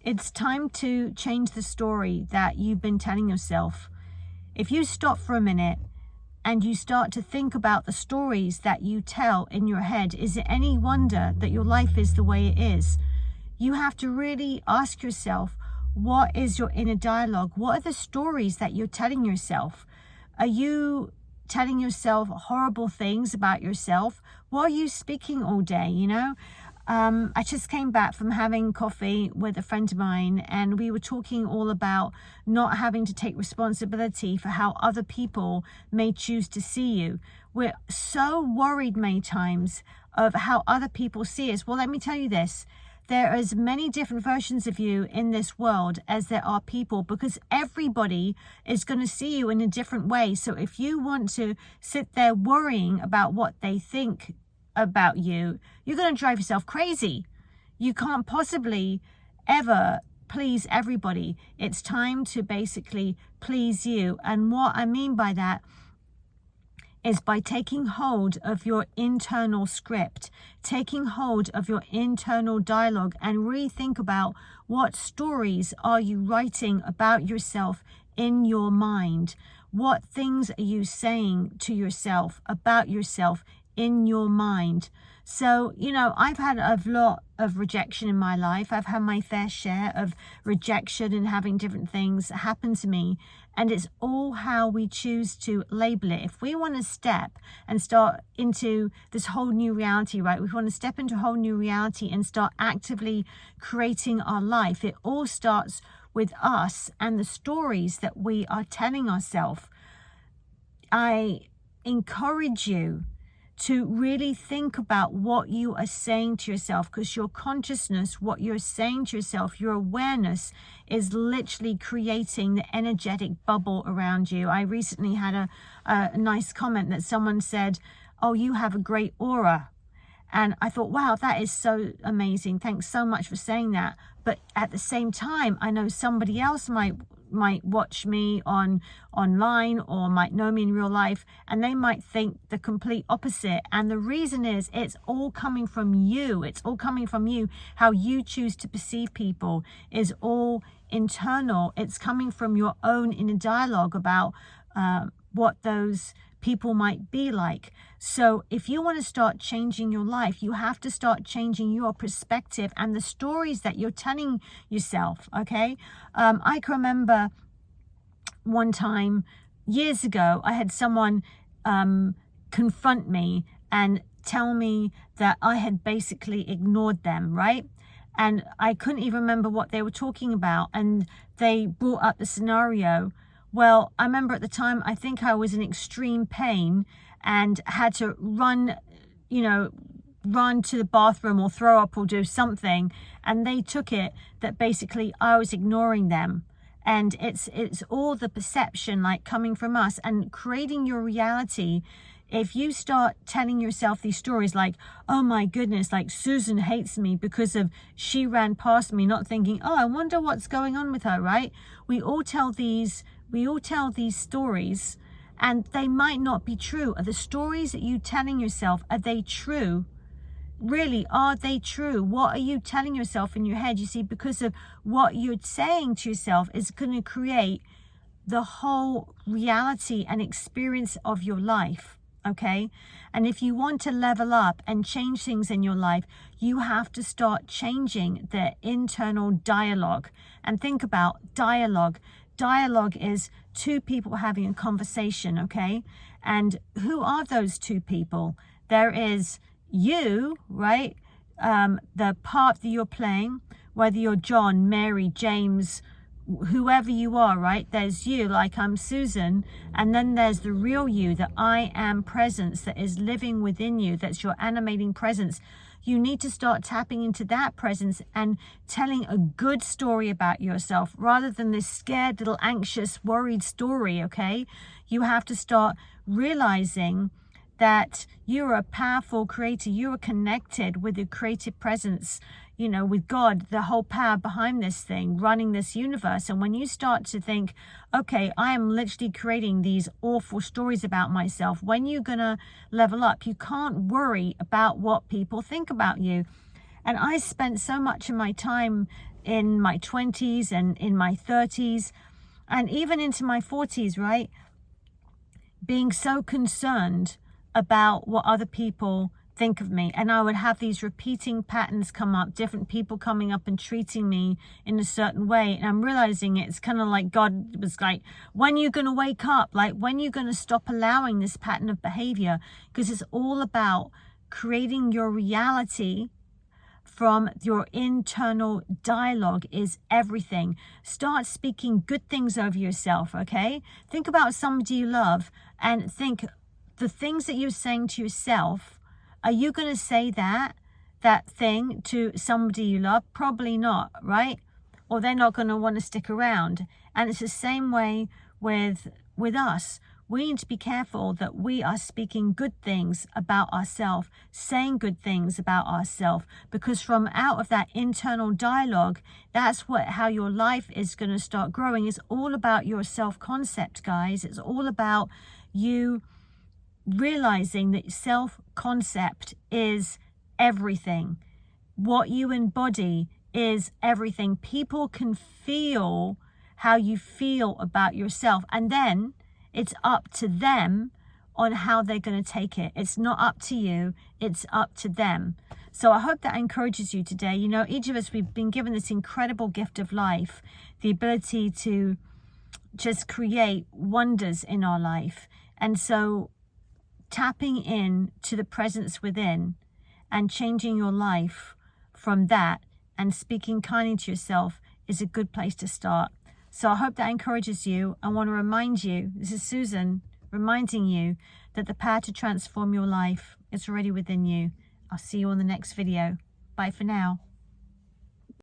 It's time to change the story that you've been telling yourself. If you stop for a minute and you start to think about the stories that you tell in your head, is it any wonder that your life is the way it is? You have to really ask yourself, what is your inner dialogue? What are the stories that you're telling yourself? Are you telling yourself horrible things about yourself? What are you speaking all day, I just came back from having coffee with a friend of mine, and we were talking all about not having to take responsibility for how other people may choose to see you. We're so worried many times of how other people see us. Well, let me tell you this. There is many different versions of you in this world as there are people, because everybody is going to see you in a different way. So if you want to sit there worrying about what they think about you, you're going to drive yourself crazy. You can't possibly ever please everybody. It's time to basically please you. And what I mean by that is by taking hold of your internal script, taking hold of your internal dialogue, and really think about what stories are you writing about yourself in your mind. What things are you saying to yourself about yourself in your mind? So, I've had a lot of rejection in my life. I've had my fair share of rejection and having different things happen to me. And it's all how we choose to label it. If we want to step and start into this whole new reality, right? We want to step into a whole new reality and start actively creating our life. It all starts with us and the stories that we are telling ourselves. I encourage you to really think about what you are saying to yourself, because your consciousness, what you're saying to yourself, your awareness is literally creating the energetic bubble around you. I recently had a nice comment that someone said, "Oh, you have a great aura." And I thought, wow, that is so amazing. Thanks so much for saying that. But at the same time, I know somebody else might watch me online or might know me in real life, and they might think the complete opposite. And the reason is, it's all coming from you. It's all coming from you. How you choose to perceive people is all internal. It's coming from your own inner dialogue about what those people might be like. So if you want to start changing your life, you have to start changing your perspective and the stories that you're telling yourself. Okay. I can remember one time years ago, I had someone confront me and tell me that I had basically ignored them, right? And I couldn't even remember what they were talking about. And they brought up the scenario. Well, I remember at the time, I think I was in extreme pain and had to run to the bathroom or throw up or do something. And they took it that basically I was ignoring them. And it's all the perception like coming from us and creating your reality. If you start telling yourself these stories like, oh my goodness, like Susan hates me because of she ran past me, not thinking, oh, I wonder what's going on with her, right? We all tell these stories, and they might not be true. Are the stories that you telling yourself, are they true? Really, are they true? What are you telling yourself in your head? You see, because of what you're saying to yourself is going to create the whole reality and experience of your life. Okay. And if you want to level up and change things in your life, you have to start changing the internal dialogue. And think about dialogue. Dialogue is two people having a conversation. Okay. And who are those two people? There is you, right? The part that you're playing, whether you're John, Mary, James, whoever you are, right? There's you, like I'm Susan, and then there's the real you, the I am presence that is living within you. That's your animating presence. You need to start tapping into that presence and telling a good story about yourself rather than this scared little anxious worried story. Okay, you have to start realizing that you're a powerful creator. You are connected with the creative presence, with God, the whole power behind this thing, running this universe. And when you start to think, okay, I am literally creating these awful stories about myself, when you're going to level up, you can't worry about what people think about you. And I spent so much of my time in my 20s and in my 30s and even into my 40s, right? Being so concerned about what other people think of me. And I would have these repeating patterns come up, different people coming up and treating me in a certain way. And I'm realizing it's kind of like God was like, when are you going to wake up? Like, when are you going to stop allowing this pattern of behavior? Because it's all about creating your reality from your internal dialogue is everything. Start speaking good things over yourself, okay? Think about somebody you love and think the things that you're saying to yourself. Are you going to say that thing to somebody you love? Probably not, right? Or they're not going to want to stick around. And it's the same way with us. We need to be careful that we are speaking good things about ourselves, saying good things about ourselves, because from out of that internal dialogue, that's how your life is going to start growing. It's all about your self-concept, guys. It's all about you realizing that self-concept is everything. What you embody is everything. People can feel how you feel about yourself, and then it's up to them on how they're going to take it. It's not up to you, it's up to them. So I hope that encourages you today. You know, each of us, we've been given this incredible gift of life, the ability to just create wonders in our life. And so tapping in to the presence within and changing your life from that and speaking kindly to yourself is a good place to start. So I hope that encourages you. I want to remind you, this is Susan, reminding you that the power to transform your life is already within you. I'll see you on the next video. Bye for now.